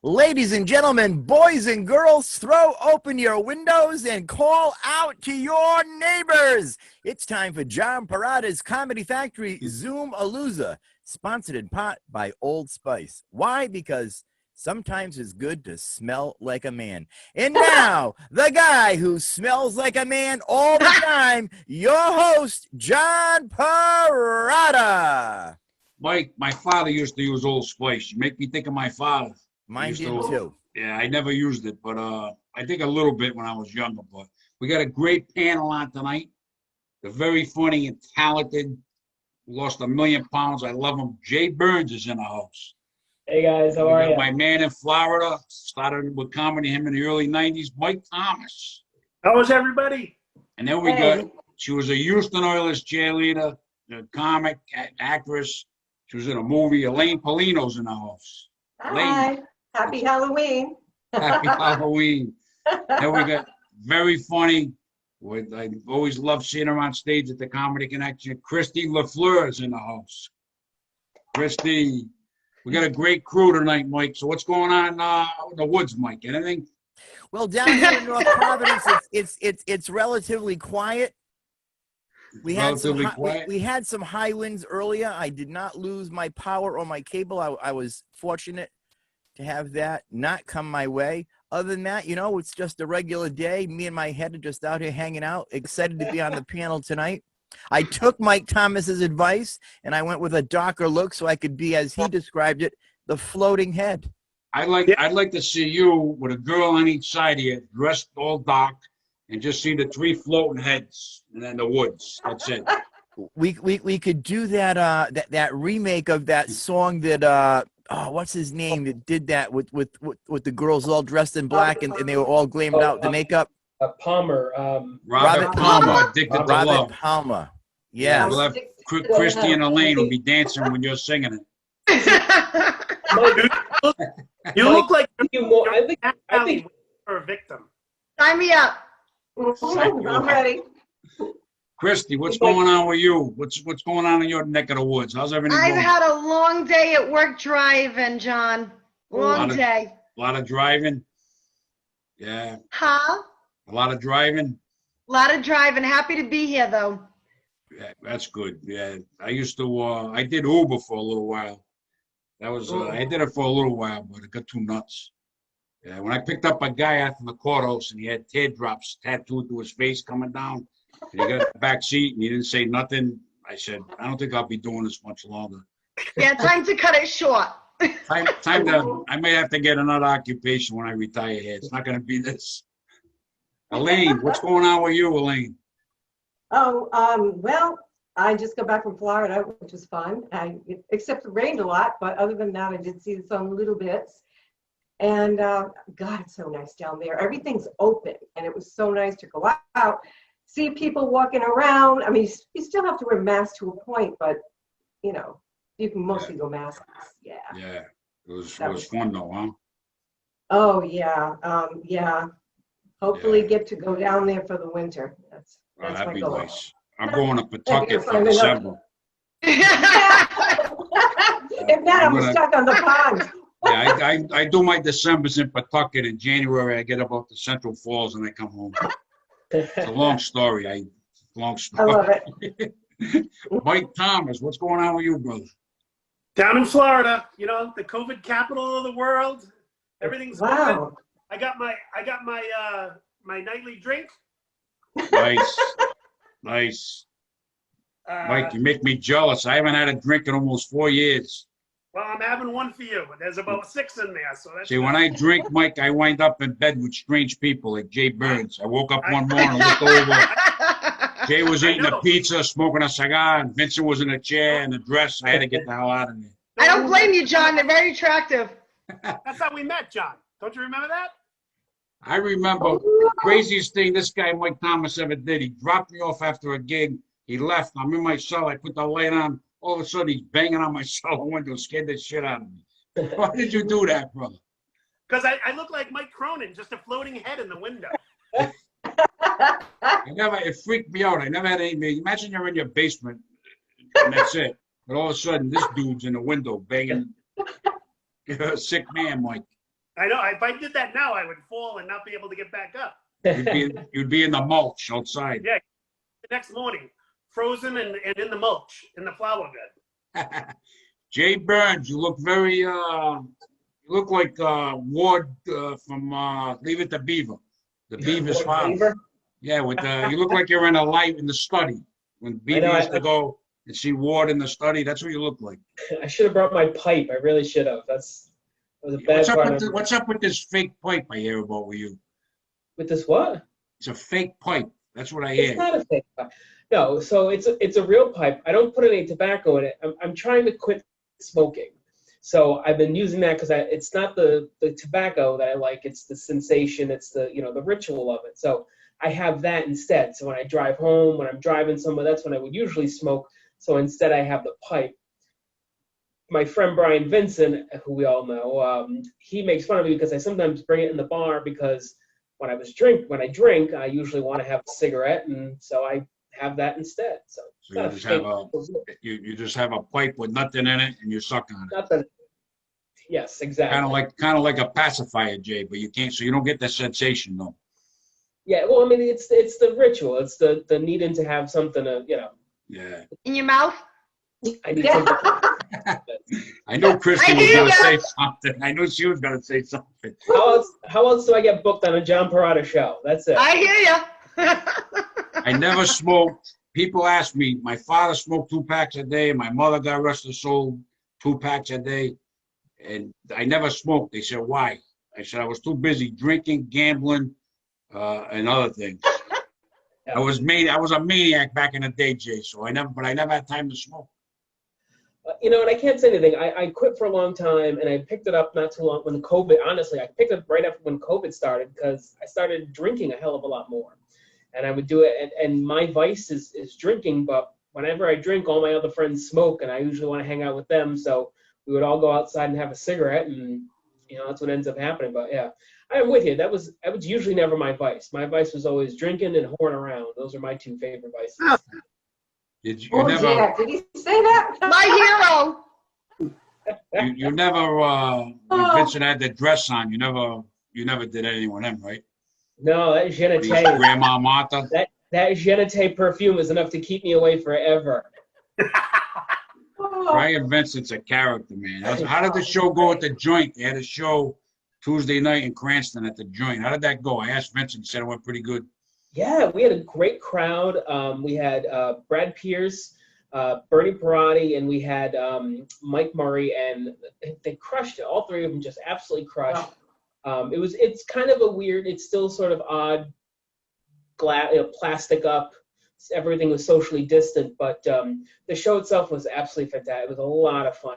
Ladies and gentlemen, boys and girls, throw open your windows and call out to your neighbors. It's time for John Perrotta's Comedy Factory Zoom-A-Loozа, sponsored in part by Old Spice. Why? Because sometimes it's good to smell like a man. And now, the guy who smells like a man all the time, your host, John Perrotta. Mike, my father used to use Old Spice. You make me think of my father. Mine did too. Yeah, I never used it, but I think a little bit when I was younger. But we got a great panel on tonight. They're very funny and talented. Lost 1 million pounds. I love them. Jay Burns is in the house. Hey guys, how are you? My man in Florida, started with comedy him in the early 90s, Mike Thomas. How was everybody? And then we got, she was a Houston Oilers cheerleader, a comic, actress. She was in a movie. Elaine Pelino's in the house. Hi. Elaine. Happy Halloween. Happy Halloween. Then we got very funny. I always love seeing her on stage at the Comedy Connection. Kristy Lafleur is in the house. Kristy. We got a great crew tonight, Mike. So what's going on in the woods, Mike? Anything? Well, down here in North Providence, it's relatively quiet. We had some high winds earlier. I did not lose my power or my cable. I was fortunate to have that not come my way. Other than that, you know, it's just a regular day. Me and my head are just out here hanging out, excited to be on the panel tonight. I took Mike Thomas's advice and I went with a darker look so I could be, as he described it, the floating head. I'd like to see you with a girl on each side of you, dressed all dark, and just see the 3 floating heads and then the woods. That's it. We could do that that remake of that song that what's his name that did that with the girls all dressed in black and they were all glammed out, the makeup. Palmer. Robert Palmer, Addicted to Love. Robert Palmer. Yeah. We'll have Kristy and Elaine will be dancing when you're singing it. You look like I think you're a victim. Sign me up. I'm ready. Kristy, what's going on with you? What's going on in your neck of the woods? How's everything going? I've had a long day at work driving, John. Long day. A lot of driving? Yeah. Huh? A lot of driving? A lot of driving. Happy to be here, though. Yeah, that's good. Yeah, I used to, I did Uber for a little while. That was, I did it for a little while, but it got too nuts. Yeah, when I picked up a guy out from the courthouse and he had teardrops tattooed to his face coming down, and he got in the back seat and he didn't say nothing, I said, I don't think I'll be doing this much longer. Yeah, time to cut it short. Time to, I may have to get another occupation when I retire here. It's not going to be this. Elaine, what's going on with you, Elaine? Oh, well, I just got back from Florida, which was fun. Except it rained a lot, but other than that, I did see some little bits. And God, it's so nice down there. Everything's open, and it was so nice to go out, see people walking around. I mean, you still have to wear masks to a point, but you know, you can mostly go maskless. Yeah. Yeah, it was fun though, huh? Oh yeah, yeah. Hopefully, get to go down there for the winter. That's that'd my be goal. nice. I'm going to Pawtucket for December. If not, I'm stuck on the pond. Yeah, I do my Decembers in Pawtucket. In January, I get about the Central Falls and I come home. It's a long story. Long story. I love it. Mike Thomas, what's going on with you, brother? Down in Florida, you know, the COVID capital of the world. Everything's wow. I got my nightly drink. Nice. Nice. Mike, you make me jealous. I haven't had a drink in almost 4 years. Well, I'm having one for you. There's about 6 in there, so that's. See, when I drink, Mike, I wind up in bed with strange people like Jay Burns. I woke up one morning and looked over. Jay was eating a pizza, smoking a cigar, and Vincent was in a chair in a dress. I had to get the hell out of there. I don't blame you, John. They're very attractive. That's how we met, John. Don't you remember that? I remember the craziest thing this guy, Mike Thomas, ever did. He dropped me off after a gig. He left. I'm in my cell. I put the light on. All of a sudden, he's banging on my cell window, scared the shit out of me. Why did you do that, brother? Because I look like Mike Cronin, just a floating head in the window. It freaked me out. I never had any. Imagine you're in your basement, and that's it. But all of a sudden, this dude's in the window banging. You're a sick man, Mike. I know. If I did that now, I would fall and not be able to get back up. You'd be in the mulch outside. Yeah. The next morning, frozen and in the mulch, in the flower bed. Jay Burns, you look very, you look like Ward from Leave It to Beaver, the Beaver's father. Beaver? Yeah, with you look like you're in a light in the study. When Beaver used to go and see Ward in the study, that's what you look like. I should have brought my pipe. I really should have. That was a bad part. What's up with this fake pipe I hear about with you? With this what? It's a fake pipe. That's what I hear. It's not a fake pipe. No, so it's a real pipe. I don't put any tobacco in it. I'm trying to quit smoking. So I've been using that because it's not the tobacco that I like. It's the sensation. It's the the ritual of it. So I have that instead. So when I drive home, when I'm driving somewhere, that's when I would usually smoke. So instead I have the pipe. My friend Brian Vincent, who we all know, he makes fun of me because I sometimes bring it in the bar because when I drink, I usually want to have a cigarette, and so I have that instead. So you just have a pipe with nothing in it, and you suck on it. Nothing. Yes, exactly. Kind of like a pacifier, Jay, but you can't, so you don't get the sensation though. Yeah, well, I mean, it's the ritual. It's the needing to have something to, Yeah. In your mouth? I need something. I know Kristy was going to say something. I knew she was going to say something. How else do I get booked on a John Perrotta show? That's it. I hear you. I never smoked. People ask me, my father smoked 2 packs a day. My mother, God rest her soul, 2 packs a day. And I never smoked. They said, why? I said, I was too busy drinking, gambling, and other things. Yeah. I was a maniac back in the day, Jay. So I never had time to smoke. And I can't say anything. I quit for a long time, and I picked it up not too long when COVID. Honestly, I picked it up right after when COVID started because I started drinking a hell of a lot more, and I would do it. And my vice is drinking, but whenever I drink, all my other friends smoke, and I usually want to hang out with them. So we would all go outside and have a cigarette, and that's what ends up happening. But yeah, I'm with you. That was usually never my vice. My vice was always drinking and whoring around. Those are my 2 favorite vices. Oh. Did you Oh, never? Jack, did he say that? My hero. You never. When Vincent had the dress on, you never did anything with him, right? No, that Genete. Grandma Martha. That Genete perfume is enough to keep me away forever. Brian Vincent's a character, man. How did the show go at the Joint? They had a show Tuesday night in Cranston at the Joint. How did that go? I asked Vincent. He said it went pretty good. Yeah, we had a great crowd. We had Brad Pierce, Bernie Perotti, and we had Mike Murray, and they crushed it. All 3 of them just absolutely crushed. It's kind of a weird. It's still sort of odd, plastic up. Everything was socially distant, but the show itself was absolutely fantastic. It was a lot of fun.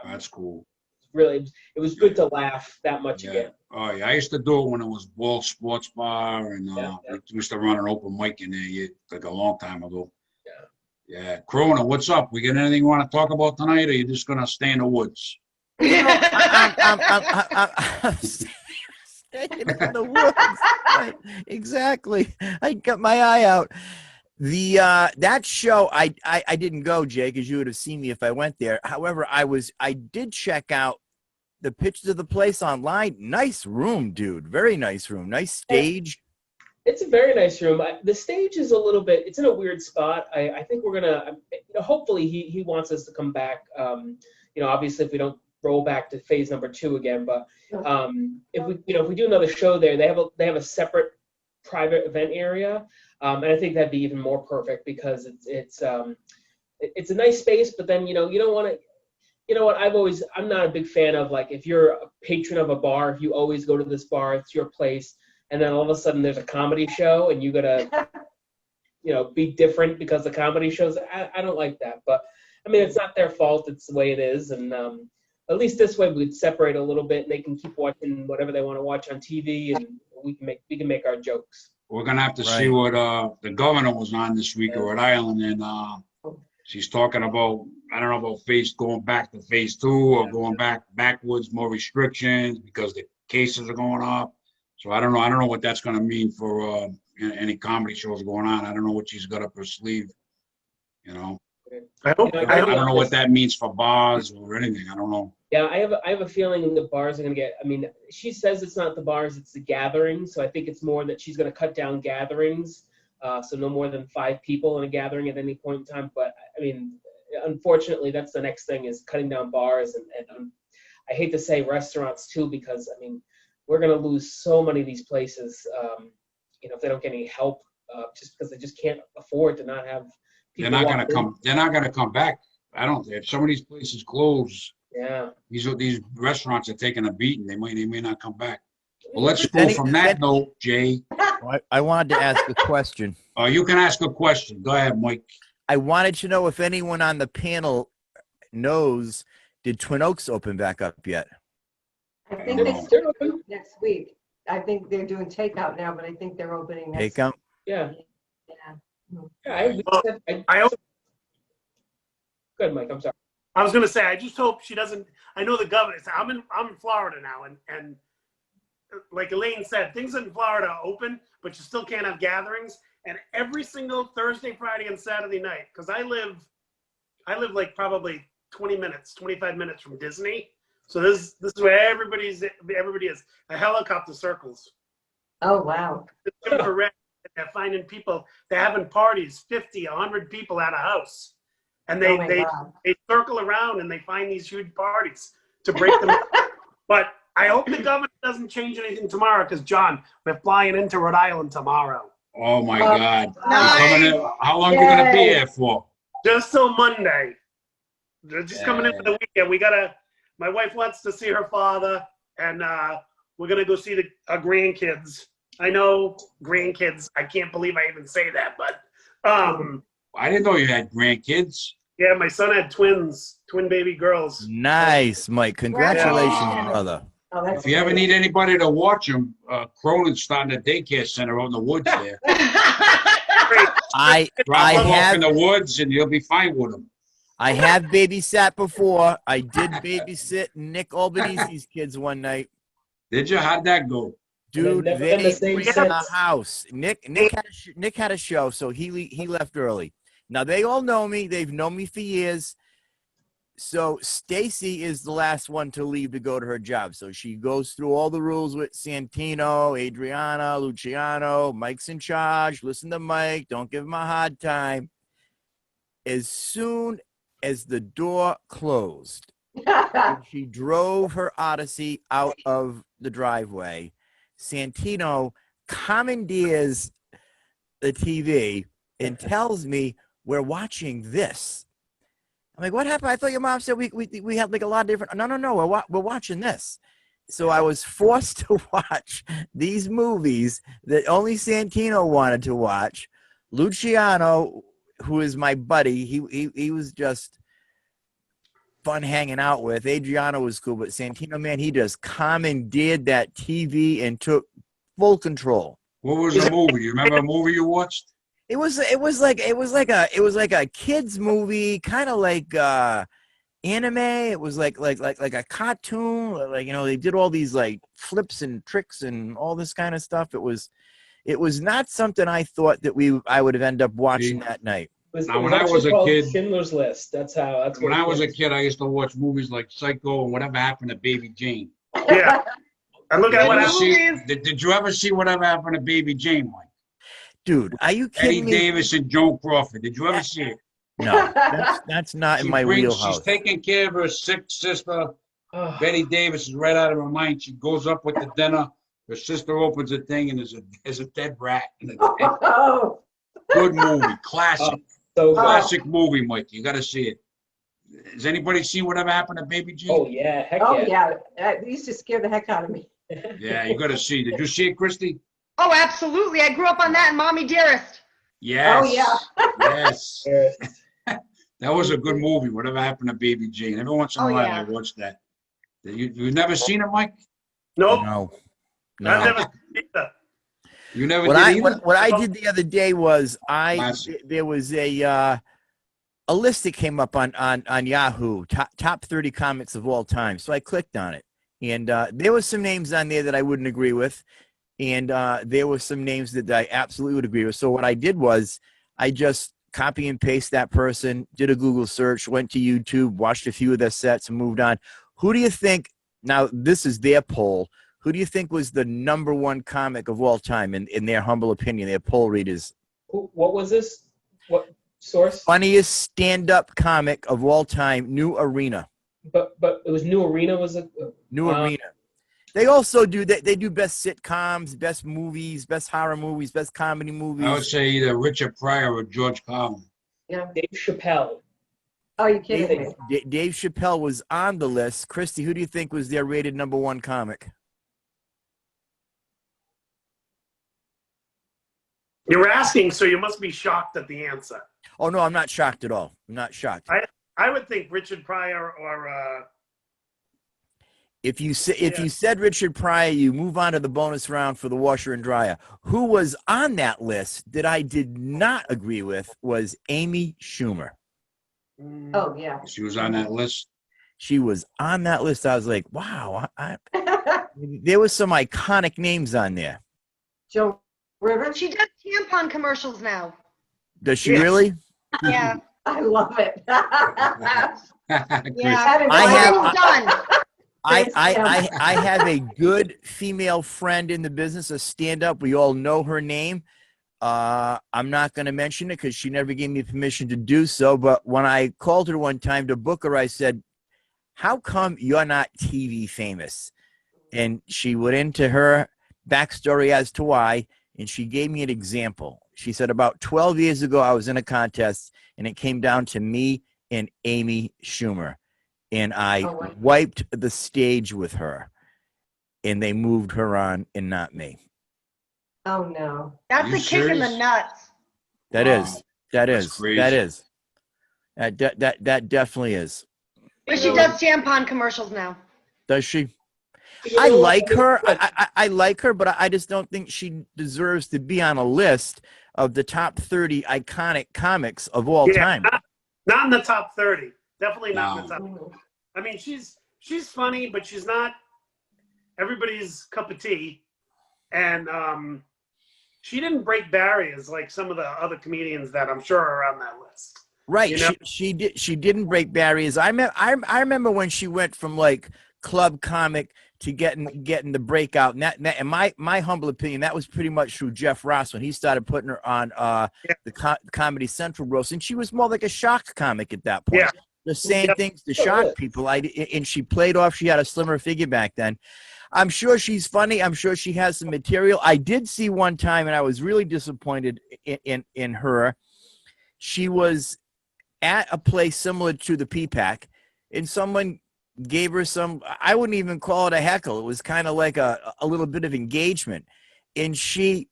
That's cool. Really, it was good to laugh that much again. Oh yeah, I used to do it when it was Ball Sports Bar, and we used to run an open mic in there like a long time ago. Yeah. Cronin, what's up? We got anything you want to talk about tonight, or you just gonna stay in the woods? I'm staying in the woods. Exactly. I got my eye out. That show I didn't go, Jay, because you would have seen me if I went there. However, I did check out the pictures of the place online. Nice room, dude. Very nice room. Nice stage. It's a very nice room. The stage is a little bit. It's in a weird spot. I think we're gonna. Hopefully, he wants us to come back. Obviously, if we don't roll back to phase number 2 again, but if we do another show there, they have a separate private event area. And I think that'd be even more perfect because it's a nice space, but then you don't want to. You know what? I'm not a big fan of, like, if you're a patron of a bar, if you always go to this bar, it's your place, and then all of a sudden there's a comedy show and you gotta be different because the comedy shows. I don't like that, but I mean, it's not their fault. It's the way it is, and at least this way we'd separate a little bit, and they can keep watching whatever they want to watch on TV, and we can make our jokes. We're gonna have to see what the governor was on this week at Rhode Island, and she's talking about, I don't know about going back to phase 2 or going backwards, more restrictions because the cases are going up. So I don't know what that's gonna mean for any comedy shows going on. I don't know what she's got up her sleeve, Yeah, I hope. I don't know what that means for bars or anything. I don't know. Yeah, I have a feeling the bars are going to get. I mean, she says it's not the bars, it's the gatherings. So I think it's more that she's going to cut down gatherings. So no more than 5 people in a gathering at any point in time. But I mean, unfortunately, that's the next thing is cutting down bars and I hate to say restaurants too, because I mean, we're going to lose so many of these places. If they don't get any help, just because they just can't afford to not have. They're not going to come. They're not going to come back. I don't. If some of these places close, yeah, these restaurants are taking a beating. They may not come back. Well, let's go from that note, Jay. I wanted to ask a question. You can ask a question. Go ahead, Mike. I wanted to know if anyone on the panel knows, did Twin Oaks open back up yet? I think they still open next week. I think they're doing takeout now, but I think they're opening next Takeout? yeah. Yeah. Good, Mike. I'm sorry. I was going to say, I just hope she doesn't. I know the governor. I'm in Florida now, and like Elaine said, things in Florida are open, but you still can't have gatherings. And every single Thursday, Friday, and Saturday night, because I live like probably 25 minutes from Disney. So this is where everybody is. A helicopter circles. Oh wow! They're finding people. They're having parties, 50, 100 people at a house, and they circle around and they find these huge parties to break them up. But I hope the government doesn't change anything tomorrow, because John, we're flying into Rhode Island tomorrow. Oh my God! Coming in, how long are you gonna be here for? Just till Monday. They're just coming in for the weekend. My wife wants to see her father, and we're gonna go see our grandkids. I know grandkids. I can't believe I even say that, but I didn't know you had grandkids. yeah, my son had twin baby girls. Nice, Mike. Congratulations, brother. Oh, that's If you ever need anybody to watch them, Cronin's starting a daycare center out in the woods there. I Drop them off have in the woods, and you'll be fine with them. I have babysat before. I did babysit Nick Albanese's kids one night. Did you? How'd that go? Dude, never they been the same were in since. the house. Nick had a show, so he left early. Now they all know me. They've known me for years. So Stacy is the last one to leave to go to her job. So she goes through all the rules with Santino, Adriana, Luciano. Mike's in charge. Listen to Mike. Don't give him a hard time. As soon as the door closed, and she drove her Odyssey out of the driveway, Santino commandeers the TV and tells me, we're watching this. I'm like, what happened? I thought your mom said we had like a lot of different. No, we're watching this. So I was forced to watch these movies that only Santino wanted to watch. Luciano, who is my buddy, he was just fun hanging out with. Adriano was cool, but Santino, man, he just commandeered that TV and took full control. What was the movie? You remember a movie you watched? It was like a kids movie, kind of like anime. It was like a cartoon. Like, you know, they did all these like flips and tricks and all this kind of stuff. It was not something I thought that I would have ended up watching that night. Now, when I was a kid, Schindler's List. That's when I was a kid, I used to watch movies like Psycho and Whatever Happened to Baby Jane. Yeah. And look at what happened. Did you ever see Whatever Happened to Baby Jane, Mike? Dude, are you kidding Eddie me? Davis and Joan Crawford. Did you ever see it? No, that's not in my wheelhouse. She's taking care of her sick sister. Betty Davis is right out of her mind. She goes up with the dinner. Her sister opens the thing, and there's a dead rat in the thing. Oh. Good movie. Classic. So Classic movie, Mike. You got to see it. Has anybody seen Whatever Happened to Baby Jane? Oh yeah, heck Oh yeah. yeah, it used to scare the heck out of me. Yeah, you got to see. Did you see it, Kristy? Oh, absolutely. I grew up on that in Mommy Dearest. Yes. Oh yeah. Yes. That was a good movie. Whatever Happened to Baby Jane. Every once in a while, I watch that. You've never seen it, Mike? Nope. No. I've never seen that. You never did either? What I did the other day was there was a list that came up on Yahoo, top 30 comics of all time. So I clicked on it, and there was some names on there that I wouldn't agree with, and there were some names that I absolutely would agree with. So what I did was I just copy and paste that person, did a Google search, went to YouTube, watched a few of their sets, and moved on. Who do you think, now this is their poll, who do you think was the #1 comic of all time in their humble opinion, their poll readers? What was this? What source? Funniest stand-up comic of all time, New Arena. But it was New Arena, was it? New Arena. They also do that. They do best sitcoms, best movies, best horror movies, best comedy movies. I would say either Richard Pryor or George Carlin. Yeah. Dave Chappelle. Oh, you kidding me? Dave Chappelle was on the list. Kristy, who do you think was their rated #1 comic? You're asking, so you must be shocked at the answer. Oh no, I'm not shocked at all. I'm not shocked. I would think Richard Pryor or If you said Richard Pryor, you move on to the bonus round for the washer and dryer. Who was on that list that I did not agree with was Amy Schumer. Oh, yeah. She was on that list. She was on that list. I was like, wow. There was some iconic names on there. Joe Rivers? She does tampon commercials now. Does she really? Yeah. I love it. Yeah. I have- done. I have a good female friend in the business of stand-up. We all know her name. I'm not going to mention it because she never gave me permission to do so. But when I called her one time to book her, I said, how come you're not TV famous? And she went into her backstory as to why, and she gave me an example. She said, about 12 years ago, I was in a contest, and it came down to me and Amy Schumer. And I wiped the stage with her, and they moved her on and not me. Oh, no. That's a kick in the nuts. That is. That crazy. That definitely is. But she does tampon commercials now. Does she? I like her. I like her, but I just don't think she deserves to be on a list of the top 30 iconic comics of all time. Not in the top 30. Definitely not in the top 30. I mean, she's funny, but she's not everybody's cup of tea. And she didn't break barriers like some of the other comedians that I'm sure are on that list. Right. You know? She didn't break barriers. I remember when she went from like club comic to getting the breakout. And in my humble opinion, that was pretty much through Jeff Ross when he started putting her on the Comedy Central roast. And she was more like a shock comic at that point. Yeah. The same things to shock people. And she played off. She had a slimmer figure back then. I'm sure she's funny. I'm sure she has some material. I did see one time, and I was really disappointed in her. She was at a place similar to the P-PAC, and someone gave her some, I wouldn't even call it a heckle. It was kind of like a little bit of engagement. And she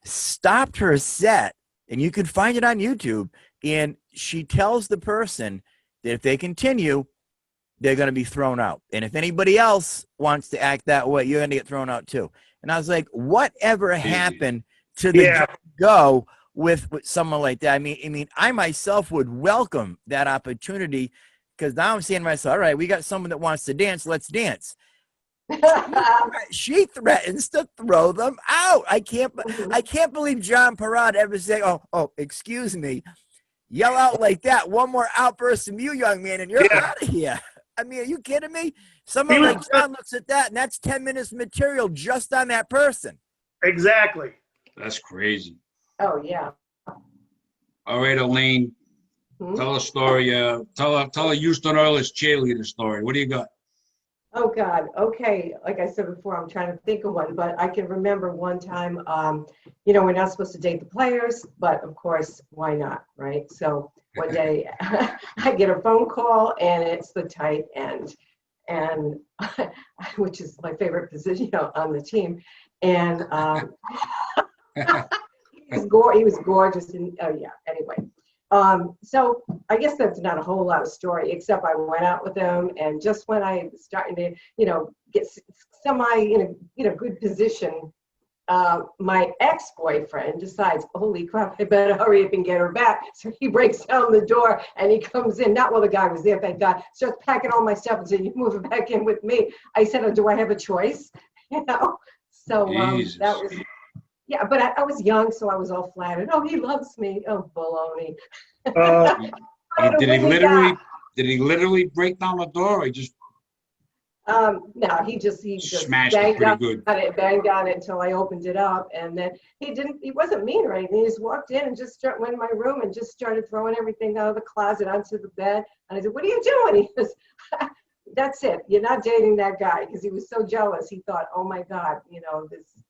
stopped her set, and you can find it on YouTube, and she tells the person that if they continue, they're going to be thrown out. And if anybody else wants to act that way, you're going to get thrown out too. And I was like, whatever happened to the go with someone like that? I mean, I myself would welcome that opportunity because now I'm saying to myself, all right, we got someone that wants to dance. Let's dance. She threatens to throw them out. I can't believe John Perrotta ever say, oh, excuse me. Yell out like that. One more outburst from you, young man, and you're out of here. I mean, are you kidding me? Someone like John looks at that, and that's 10 minutes material just on that person. Exactly. That's crazy. Oh, yeah. All right, Elaine, tell a story. Tell a Houston Oilers cheerleader story. What do you got? Oh, God. Okay. Like I said before, I'm trying to think of one, but I can remember one time, we're not supposed to date the players, but of course, why not, right? So one day I get a phone call and it's the tight end, and which is my favorite position on the team. And he was gorgeous. And anyway. So I guess that's not a whole lot of story, except I went out with him, and just when I was starting to, get semi, good position, my ex-boyfriend decides, holy crap, I better hurry up and get her back. So he breaks down the door and he comes in, not while the guy was there, thank God, starts packing all my stuff and said, you move it back in with me. I said, oh, do I have a choice? So that Yeah, but I was young, so I was all flattered. Oh, he loves me. Oh, baloney. Did he literally break down the door, or he just No, he just smashed it pretty good? Banged on it until I opened it up, and then he wasn't mean or anything. He just walked in and went in my room and just started throwing everything out of the closet onto the bed. And I said, "What are you doing?" He goes, "That's it. You're not dating that guy," because he was so jealous. He thought, "Oh my God, this."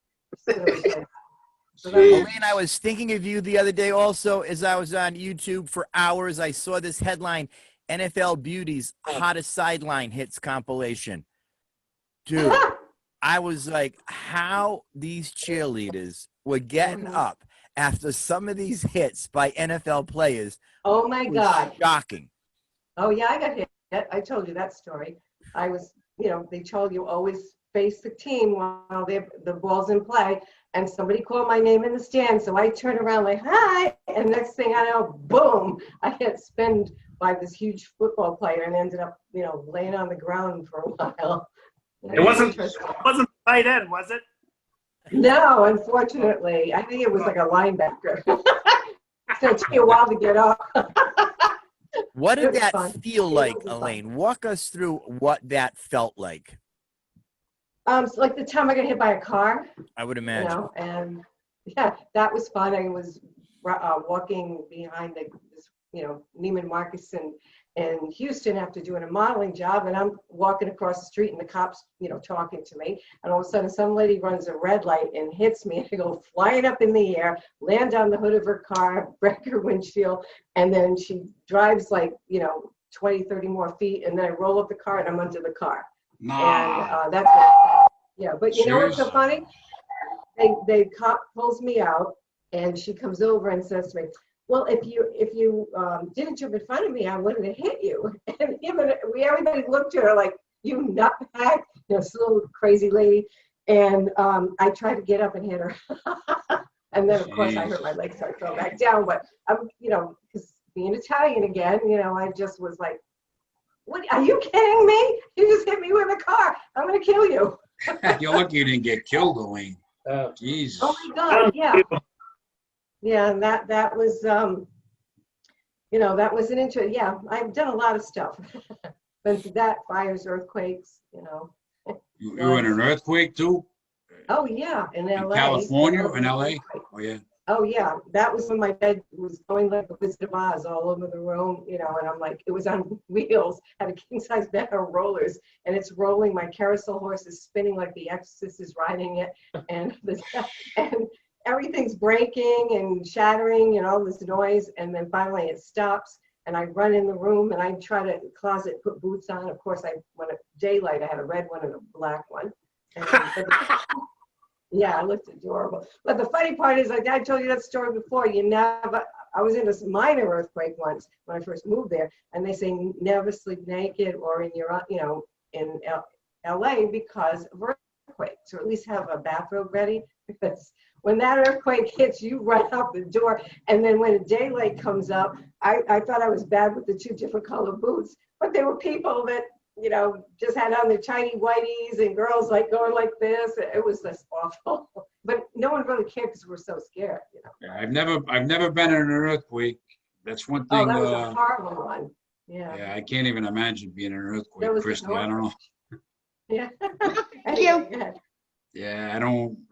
So Elaine, I was thinking of you the other day also as I was on YouTube for hours. I saw this headline, NFL Beauties Hottest Sideline Hits compilation. Dude, I was like, how these cheerleaders were getting up after some of these hits by NFL players. Oh my God. Shocking. Oh yeah, I got hit. I told you that story. I was, they told you always face the team while the ball's in play. And somebody called my name in the stand. So I turned around like, hi. And next thing I know, boom, I got spinned by this huge football player and ended up, laying on the ground for a while. It wasn't tight end, was it? No, unfortunately. I think it was like a linebacker. It's going to take you a while to get up. What did that feel like, Elaine? Walk us through what that felt like. So like the time I got hit by a car. I would imagine. And yeah, that was fun. I was walking behind this, Neiman Marcus in Houston after doing a modeling job, and I'm walking across the street and the cops, talking to me, and all of a sudden some lady runs a red light and hits me, and I go flying up in the air, land on the hood of her car, break her windshield, and then she drives like, 20, 30 more feet, and then I roll up the car and I'm under the car. Nah. And that's yeah, but you know what's so funny? The cop pulls me out, and she comes over and says to me, "Well, if you didn't jump in front of me, I wouldn't have hit you." And everybody looked at her like, "You nutbag," this little crazy lady. And I tried to get up and hit her, and then of course I hurt my leg, so I fell back down. But I'm, because being Italian again, I just was like, "What? Are you kidding me? You just hit me with a car. I'm gonna kill you." You're lucky you didn't get killed, Elaine. Jesus. Oh my God! Yeah. Yeah, and that was, that was an interesting. Yeah, I've done a lot of stuff. Been through that, fires, earthquakes. You were in an earthquake too? Oh yeah, in LA. In California or in LA? Oh yeah. Oh yeah, that was when my bed was going like the Wizard of Oz all over the room, and I'm like, it was on wheels, had a king size bed on rollers, and it's rolling. My carousel horse is spinning like the Exorcist is riding it, and everything's breaking and shattering, this noise, and then finally it stops, and I run in the room and I try to closet, put boots on. Of course, when it daylight, I had a red one and a black one. Yeah, I looked adorable. But the funny part is, like I told you that story before, I was in a minor earthquake once when I first moved there, and they say never sleep naked or in your, in LA because of earthquakes, or at least have a bathrobe ready, because when that earthquake hits, you run out the door. And then when daylight comes up, I thought I was bad with the two different color boots, but there were people that, just had on their shiny whiteys and girls like going like this. It was just awful. But no one really cared because we're so scared, Yeah, I've never been in an earthquake. That's one thing. Oh, that was a horrible one. Yeah. Yeah, I can't even imagine being in an earthquake, Kristy. I don't know. Yeah. Thank you. Yeah,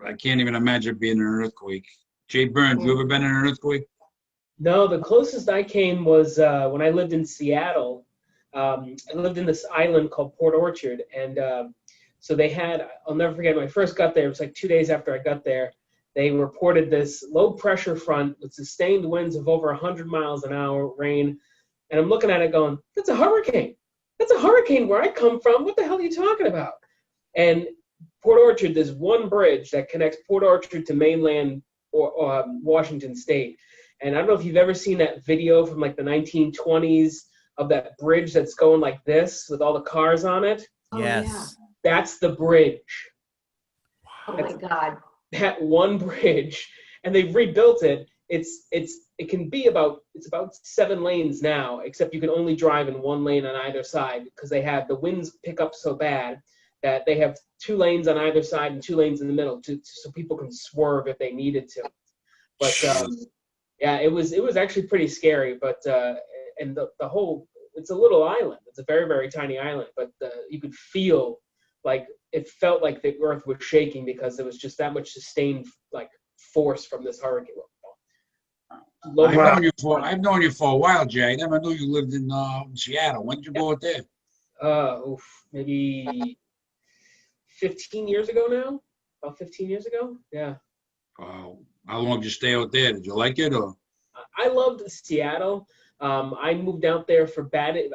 I can't even imagine being in an earthquake. Jay Burns, you ever been in an earthquake? No, the closest I came was when I lived in Seattle. I lived in this island called Port Orchard, and so they had, I'll never forget, when I first got there, it was like 2 days after I got there, they reported this low pressure front with sustained winds of over 100 miles an hour, rain, and I'm looking at it going, that's a hurricane. That's a hurricane where I come from. What the hell are you talking about? And Port Orchard, there's one bridge that connects Port Orchard to mainland or Washington State. And I don't know if you've ever seen that video from like the 1920s of that bridge that's going like this with all the cars on it. Yes. Yeah. That's the bridge. Oh my God. That one bridge. And they've rebuilt it. It can be about 7 lanes now, except you can only drive in 1 lane on either side because the winds pick up so bad that they have 2 lanes on either side and 2 lanes in the middle so people can swerve if they needed to. But yeah, it was actually pretty scary. But and the whole, it's a little island. It's a very, very tiny island, but you could feel like it felt like the earth was shaking because there was just that much sustained like force from this hurricane. I've known you for a while, Jay. I never knew you lived in Seattle. When did you go out there? Maybe 15 years ago now. About 15 years ago. Yeah. How long did you stay out there? Did you like it or? I loved Seattle. I moved out there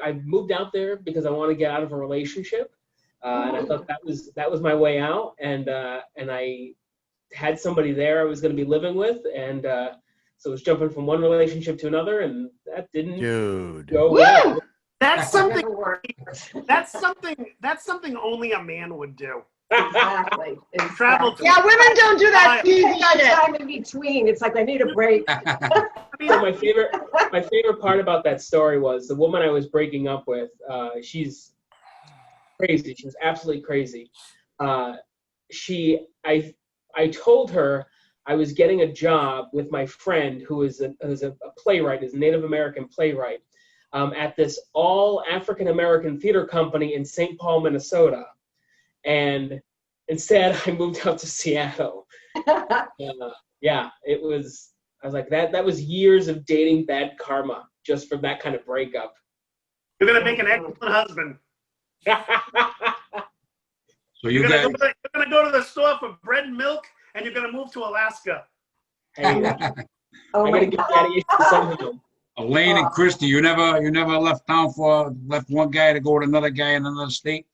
I moved out there because I wanted to get out of a relationship, and I thought that was my way out. And I had somebody there I was going to be living with, and so it was jumping from one relationship to another, and that didn't go well. That's something. That's something only a man would do. Exactly. Travel. Yeah, women don't do that easy That shit. time in between, it's like I need a break. So my favorite part about that story was the woman I was breaking up with. She's crazy. She was absolutely crazy. I told her I was getting a job with my friend who is a playwright, is a Native American playwright, at this all African American theater company in St. Paul, Minnesota. And instead, I moved out to Seattle. Yeah, it was. I was like, that was years of dating bad karma just for that kind of breakup. You're gonna make an excellent husband. So you're gonna go to the store for bread and milk, and you're gonna move to Alaska. I gotta get out of here somehow. Elaine and Kristy, you never left town left one guy to go with another guy in another state?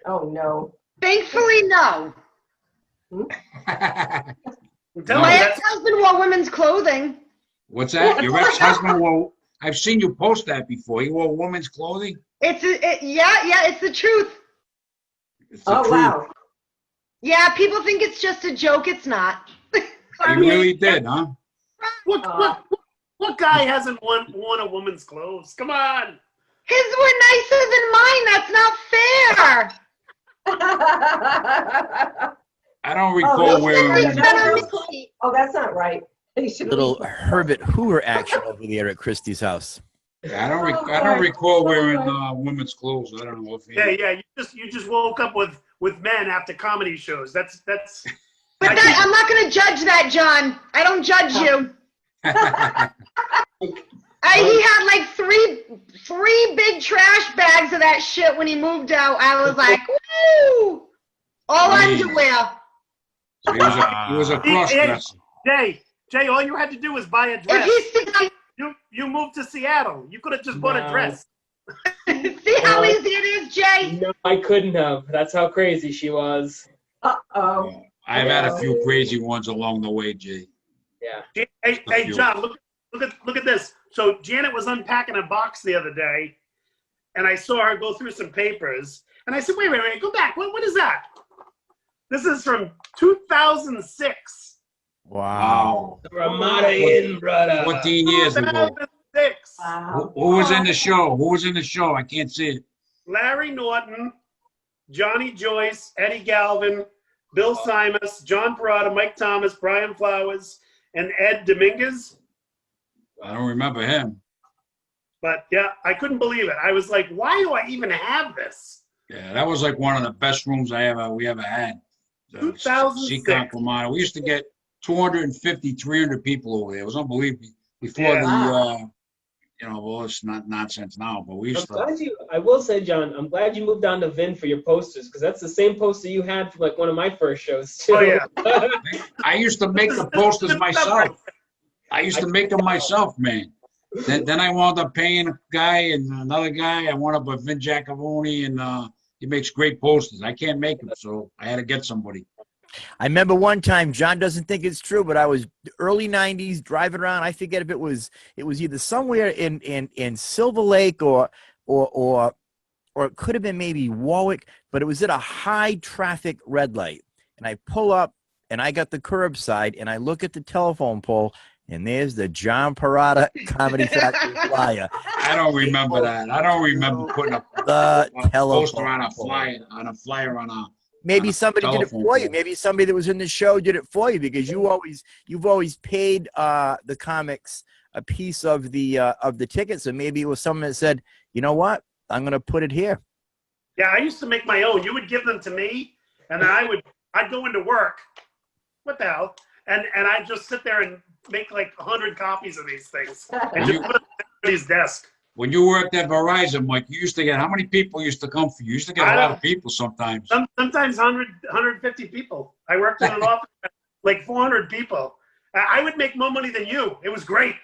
Oh, no. Thankfully, no. No. My ex-husband wore women's clothing. What's that? Your ex-husband wore, I've seen you post that before. He wore women's clothing? Yeah, it's the truth. It's the truth. Wow. Yeah, people think it's just a joke. It's not. He really did, huh? What guy hasn't worn a woman's clothes? Come on. His were nicer than mine. That's not fair. I don't recall wearing Oh, that's not right. Little Herbert Hoover action over there at Christie's house. I don't recall wearing women's clothes. I don't know if Yeah. You just woke up with men after comedy shows. That's. But I'm not going to judge that, John. I don't judge you. He had like three big trash bags of that shit when he moved out. I was like, woo! All underwear. So he was a cross-dresser. Jay, all you had to do was buy a dress. You moved to Seattle. You could have just bought a dress. See how easy it is, Jay? No, I couldn't have. That's how crazy she was. Uh-oh. I've had a few crazy ones along the way, Jay. Yeah. Hey, John, look at this. So Janet was unpacking a box the other day, and I saw her go through some papers, and I said, wait, go back. What is that? This is from 2006. Wow. Ramada in, brother. 14 years ago. 2006. Wow. Who was in the show? Who was in the show? I can't see it. Larry Norton, Johnny Joyce, Eddie Galvin, Bill Simas, John Perrotta, Mike Thomas, Brian Flowers, and Ed Dominguez. I don't remember him. But yeah, I couldn't believe it. I was like, why do I even have this? Yeah, that was like one of the best rooms we ever had. 2006. Seacon, Vermont. We used to get 250, 300 people over there. It was unbelievable. Before well, it's not nonsense now, but we used to. I will say, John, I'm glad you moved on to Vin for your posters, because that's the same poster you had for like one of my first shows too. Oh yeah. I used to make the posters myself. I used to make them myself, man. Then I wound up paying a guy and another guy. I wound up with Vin Giacavone, and he makes great posters. I can't make them, so I had to get somebody. I remember one time, John doesn't think it's true, but I was early 90s driving around. I forget if it was either somewhere in Silver Lake or it could have been maybe Warwick, but it was at a high traffic red light. And I pull up and I got the curbside and I look at the telephone pole And there's the John Perrotta Comedy Factory flyer. I don't remember that. I don't remember putting a poster on a flyer on a. Maybe on a somebody did it telephone for you. pole. Maybe somebody that was in the show did it for you, because you've always paid the comics a piece of the ticket. So maybe it was someone that said, you know what, I'm gonna put it here. Yeah, I used to make my own. You would give them to me, and then I'd go into work. What the hell? And I'd just sit there and make like 100 copies of these things and just put it on everybody's desk. When you worked at Verizon, Mike, you used to get, how many people used to come for you? You used to get a lot of people sometimes. Sometimes 100, 150 people. I worked in an office with like 400 people. I would make more money than you. It was great.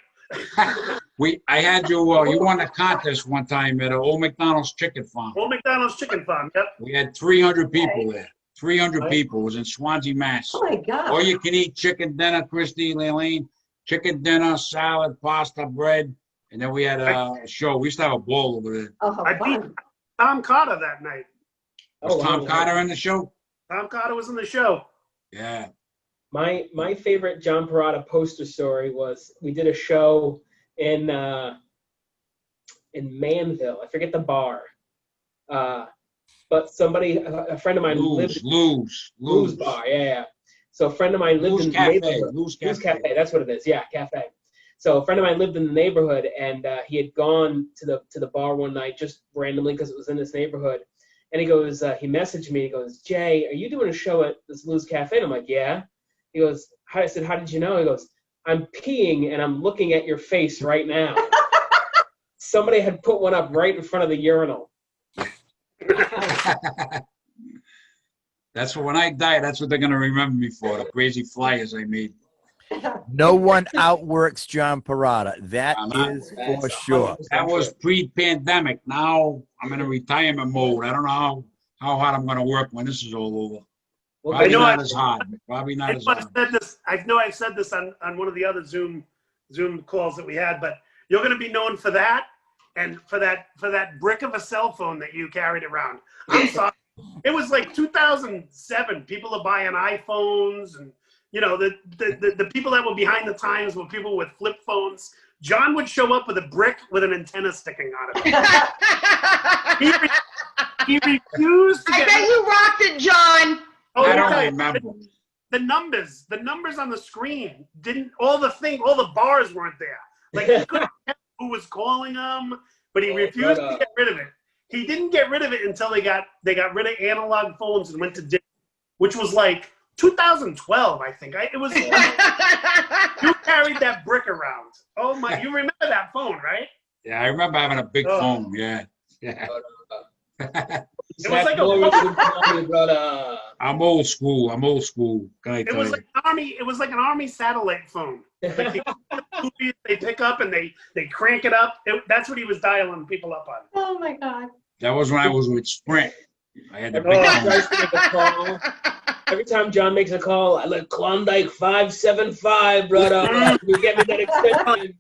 I had you won a contest one time at Old McDonald's Chicken Farm. Old McDonald's Chicken Farm, yep. We had 300 people there. 300 people. It was in Swansea, Mass. Oh my God. All you can eat chicken dinner, Kristy, Elaine. Chicken dinner, salad, pasta, bread. And then we had a show. We used to have a ball over there. Oh, how I beat fun. Tom Carter that night. Was Tom Carter in the show? Tom Carter was in the show. Yeah. My favorite John Perrotta poster story was we did a show in Manville. I forget the bar. But a friend of mine lived Lou's bar. Yeah. So a friend of mine lived in the neighborhood. Lou's Cafe. That's what it is. Yeah, cafe. So a friend of mine lived in the neighborhood, and he had gone to the bar one night just randomly because it was in this neighborhood. And he goes, he messaged me. He goes, Jay, are you doing a show at this Lou's Cafe? And I'm like, yeah. He goes, I said, how did you know? He goes, I'm peeing and I'm looking at your face right now. Somebody had put one up right in front of the urinal. That's what, when I die, that's what they're going to remember me for, the crazy flyers I made. No one outworks John Perrotta. That is for sure. That was pre-pandemic. Now I'm in a retirement mode. I don't know how hard I'm going to work when this is all over. Well, Probably not as hard. Probably not as hard. I know I've said this on one of the other Zoom calls that we had, but you're going to be known for that and for that brick of a cell phone that you carried around. I'm sorry. It was like 2007. People are buying iPhones, and the people that were behind the times were people with flip phones. John would show up with a brick with an antenna sticking on it. he refused to I bet you rocked it, John. Oh, I don't remember. The numbers on the screen all the bars weren't there. Like, he couldn't tell who was calling him, but he refused to get rid of it. He didn't get rid of it until they got rid of analog phones and went to digital, which was like 2012, I think. It was. You carried that brick around. Oh my! You remember that phone, right? Yeah, I remember having a big phone. Yeah. It was like I'm old school. It was like an army satellite phone. Like they pick up and they crank it up. That's what he was dialing people up on. Oh my God. That was when I was with Sprint. I had the big phone. Every time John makes a call, I like Klondike 575, brother. You get me that extension.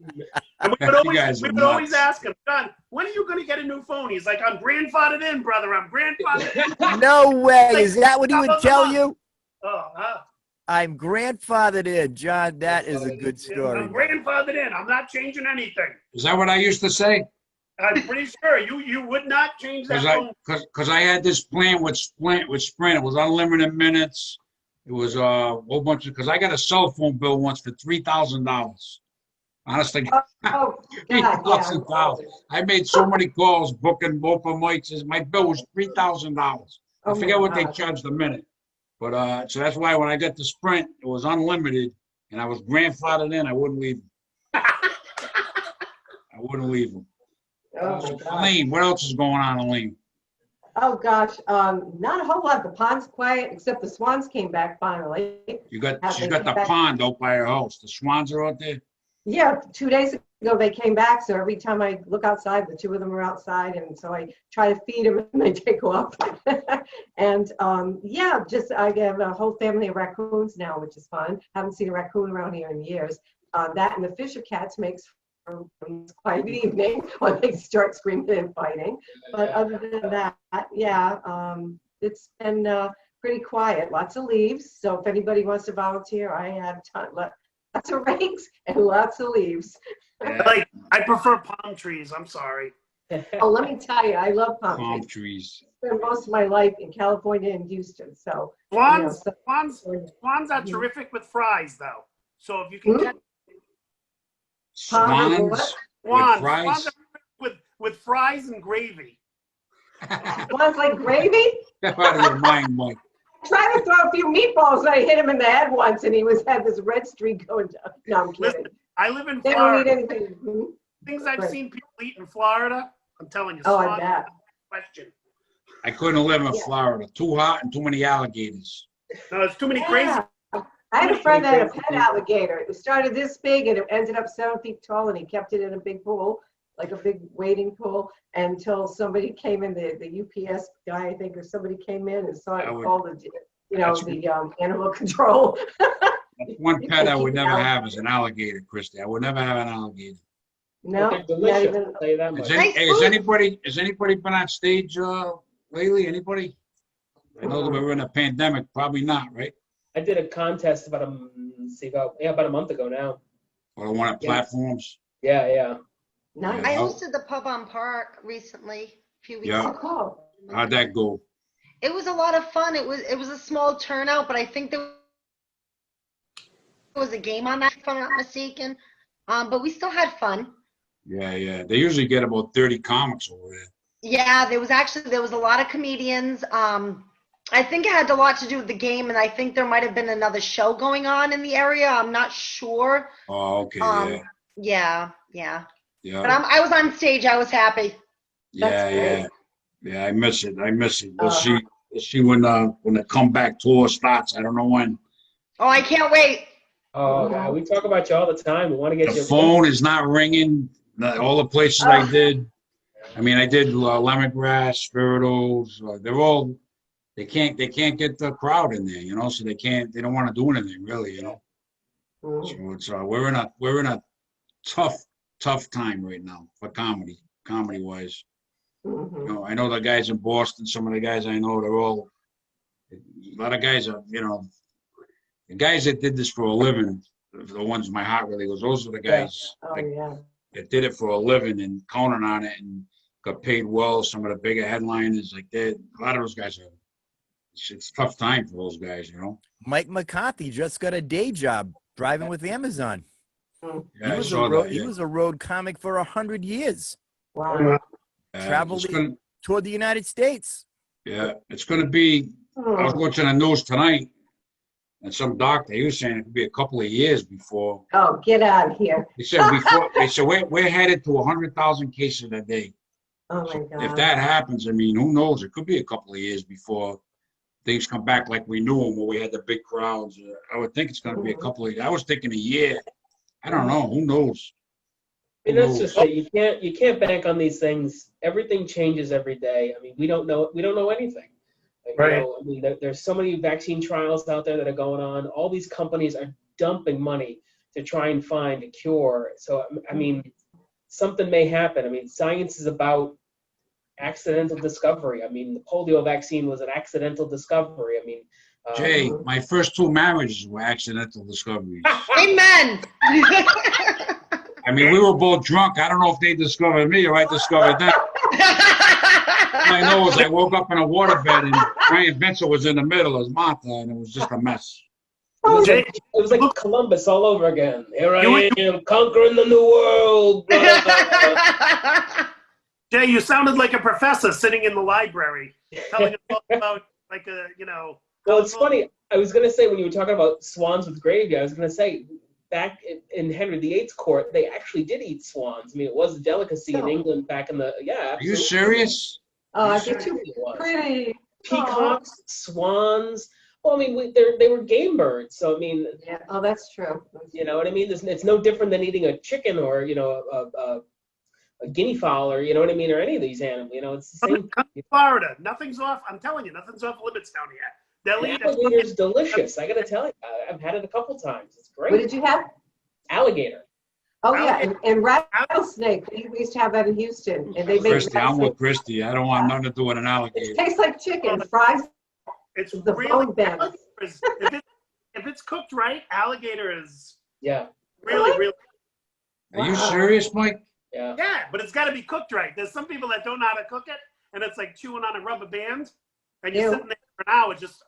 And we would always ask him, John, when are you going to get a new phone? He's like, I'm grandfathered in, brother. I'm grandfathered in. No way. Is that what he would tell you? Oh, I'm grandfathered in. John, that is a good story. I'm grandfathered in. I'm not changing anything. Is that what I used to say? I'm pretty sure you would not change that phone. Because I had this plan with Sprint. It was unlimited minutes. It was a whole bunch of, because I got a cell phone bill once for $3,000. Honestly, $3,000. I made so many calls booking both of mics. My bill was $3,000. I forget what they charged a minute. But so that's why when I got the Sprint, it was unlimited, and I was grandfathered in. I wouldn't leave them. Oh, Elaine, what else is going on, Elaine? oh gosh, not a whole lot. The pond's quiet, except the swans came back finally. She's got the pond out by her house. The swans are out there. Yeah, 2 days ago they came back. So every time I look outside, the two of them are outside, and so I try to feed them, and they take off. And yeah, just I have a whole family of raccoons now, which is fun. Haven't seen a raccoon around here in years. That and the Fisher cats makes for a quiet evening when they start screaming and fighting. But other than that, yeah, it's been pretty quiet. Lots of leaves. So if anybody wants to volunteer, I have time. lots of rakes and lots of leaves. Like, I prefer palm trees. I'm sorry. Oh, let me tell you, I love palm Palm trees. trees. I spent most of my life in California and Houston, so. Swans, so- swans are Mhm. terrific with fries, though. So if you can catch Palm what? Swans with swans, fries. swans are with fries and gravy. Swans like gravy? Get out of your mind, Mike. Tried to throw a few meatballs and I hit him in the head once and he had this red streak going down. No, I'm kidding. Listen, I live in They don't eat Florida. anything. Things I've Right. seen people eat in Florida, I'm telling you, Oh, I swans bet. are the question. I couldn't live in Yeah. Florida. Too hot and too many alligators. No, there's too many crazy. Yeah. I had a friend that had a pet alligator. It started this big and it ended up 7 feet tall and he kept it in a big pool, like a big wading pool, until somebody came in, the UPS guy, I think, or somebody came in and saw it and called the animal control. That's one You pet I can would keep never it out. have is an alligator, Christy. I would never have an alligator. No, They're not delicious. even. I'll tell you that much. Has anybody been on stage lately? Anybody? I know that we were in a pandemic. Probably not, right? I did a contest about a month ago now. Or on one of the platforms. Yeah. Nice. I Yeah. hosted the Pub on Park recently, a few weeks Yeah. Oh, ago. cool. How'd that go? It was a lot of fun. It was a small turnout, but I think there was a game on that, if I'm not mistaken. But we still had fun. Yeah. They usually get about 30 comics over there. Yeah, there was a lot of comedians. I think it had a lot to do with the game, and I think there might have been another show going on in the area. I'm not sure. Oh, okay. Yeah. But Yeah. I was on stage. I was happy. Yeah. I miss it. We'll see when the comeback tour starts. I don't know when. Oh, I can't wait. Oh, God, we talk about you all the time. We want to get The you. phone is not ringing. All the places I did. I mean, I did Lemongrass, Spiritos. They can't get the crowd in there, so they don't want to do anything really, So it's we're in a tough time right now for comedy wise. I know the guys in Boston, some of the guys I know, a lot of guys are, the guys that did this for a living, the ones my heart really goes, those are the guys that did it for a living and counting on it and got paid well. Some of the bigger headliners, like that, a lot of those guys it's a tough time for those guys, Mike McCarthy just got a day job driving with Amazon. Yeah, He was a road comic for 100 years. Wow. Traveled toward the United States. Yeah, it's going to be. I was watching the news tonight, and some doctor, he was saying it could be a couple of years before. Oh, get out of here. He said we're headed to 100,000 cases a day. Oh, my God. If that happens, I mean, who knows? It could be a couple of years before things come back like we knew them, where we had the big crowds. I would think it's going to be a couple of. I was thinking a year. I don't know. Who knows? I mean, that's just it. You can't bank on these things. Everything changes every day. I mean, we don't know anything. Right. I mean, there's so many vaccine trials out there that are going on. All these companies are dumping money to try and find a cure. So, I mean, something may happen. I mean, science is about accidental discovery. I mean, the polio vaccine was an accidental discovery. I mean, Jay, my first 2 marriages were accidental discoveries. Amen. I mean, we were both drunk. I don't know if they discovered me or I discovered them. All I know is I woke up in a waterbed and Brian Vincent was in the middle as Martha, and it was just a mess. it was like Columbus all over again. Here I am, conquering the new world. Jay, you sounded like a professor sitting in the library, telling us all about Well, it's funny. I was going to say, when you were talking about swans with gravy, I was going to say, back in Henry VIII's court, they actually did eat swans. I mean, it was a delicacy in England back in the, Are you serious? Oh, they're too pretty. Peacocks, swans. Well, I mean, they were game birds. So, I mean. Yeah. Oh, that's true. You know what I mean? It's no different than eating a chicken or, a guinea fowl or, you know what I mean, or any of these animals. It's the same. Florida, nothing's off. I'm telling you, nothing's off limits down here. The alligator's delicious. I got to tell you, I've had it a couple times. It's great. What did you have? Alligator. Oh, yeah, and rattlesnake. We used to have that in Houston. And they make Christy, I'm with Christy. I don't want nothing to do with an alligator. It tastes like chicken. Fries. It's The really bone bends. if it's cooked right, alligator is Yeah. Really, really. Are you serious, Mike? Yeah. Yeah, but it's got to be cooked right. There's some people that don't know how to cook it, and it's like chewing on a rubber band, and you're Ew. sitting there for an hour just.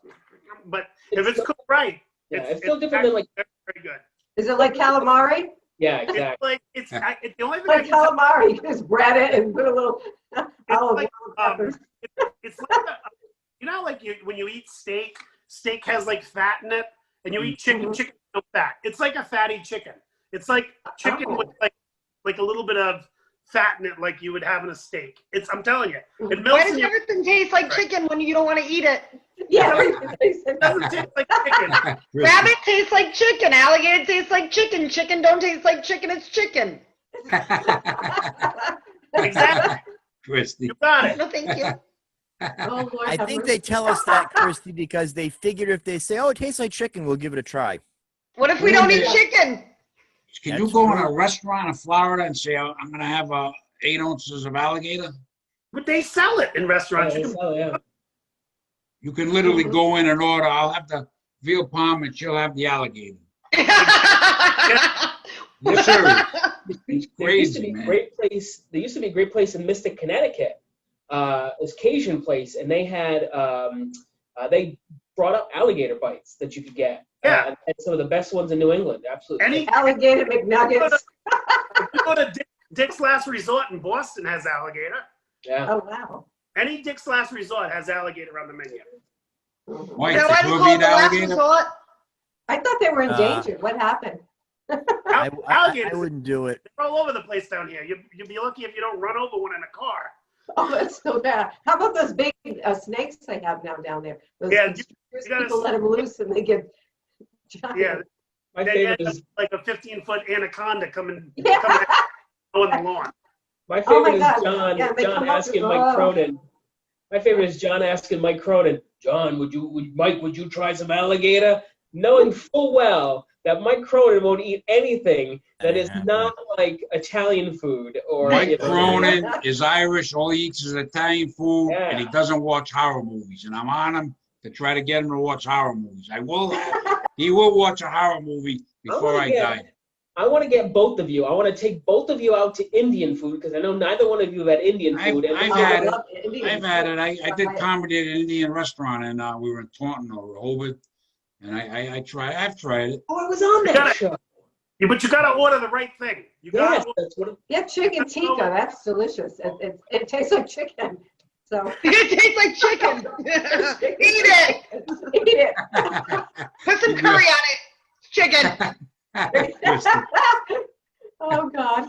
But if it's cooked right, Yeah, it's still different than like. very, very good. Is it like calamari? Yeah, It's exactly. like the only thing I Like can tell calamari, just bread it and put a little olive like, oil peppers. it's like you know, like when you eat steak has like fat in it, and you eat chicken, Mhm. chicken no fat. It's like a fatty chicken. It's like chicken Oh. with like a little bit of fat in it, like you would have in a steak. I'm telling you, it Why melts does in your. everything taste like chicken when you don't want to eat it? Yeah. It doesn't taste like chicken. Rabbit tastes like chicken. Alligator tastes like chicken. Chicken don't taste like chicken. It's chicken. Exactly. Kristy. You got it. No, thank you. Oh, Lord, I have think mercy. they tell us that, Kristy, because they figured if they say, "Oh, it tastes like chicken," we'll give it a try. What if we don't eat Yeah. chicken? Can you That's go in true. a restaurant in Florida and say, I'm going to have 8 ounces of alligator? But they sell it in restaurants. Yeah. You can literally Mhm. go in and order, I'll have the veal palm and she'll have the alligator. You're serious. It's There used to crazy, be man. great place. There used to be a great place in Mystic, Connecticut. This Cajun place, and they had they brought up alligator bites that you could get. Yeah. And some of the best ones in New England. Absolutely. Any Alligator McNuggets. you go to Dick's Last Resort in Boston has alligator. Yeah. Oh, wow. Any Dick's Last Resort has alligator on the menu. Mhm. Mike, Now, why do you did call you it eat the last alligator? resort? I thought they were endangered. What happened? I Alligators wouldn't do it. they're all over the place down here. You'd be lucky if you don't run over one in a car. Oh, that's so bad. How about those big snakes they have now down there? Those Yeah, constrictors, gotta- people let them loose and they get giant. Yeah, My they favorite end up is like a 15-foot anaconda coming Yeah. on the lawn. my Oh favorite my is God. John. Yeah, they John come up asking with- Mike oh. Cronin. My favorite is John asking Mike Cronin. John, would you try some alligator? Knowing full well that Mike Cronin won't eat anything that is not like Italian food or Mike Cronin is Irish, all he eats is Italian food, Yeah. and he doesn't watch horror movies. And I'm on him to try to get him to watch horror movies. He will watch a horror movie before I die. I want to get both of you. I want to take both of you out to Indian food because I know neither one of you have had Indian food. I've Oh, had I it. love Indian I've had food. it. I did comedy at an Indian restaurant, and we were in Taunton or Rehoboth, and I've tried it. Oh, I was on You that gotta- show. Yeah, but you got to order the right thing. You got Yes, to that's what. Yeah, chicken tikka. That's delicious. It tastes like chicken. So It tastes like chicken. Eat it. eat it. Put some curry on it. Chicken. Oh, God.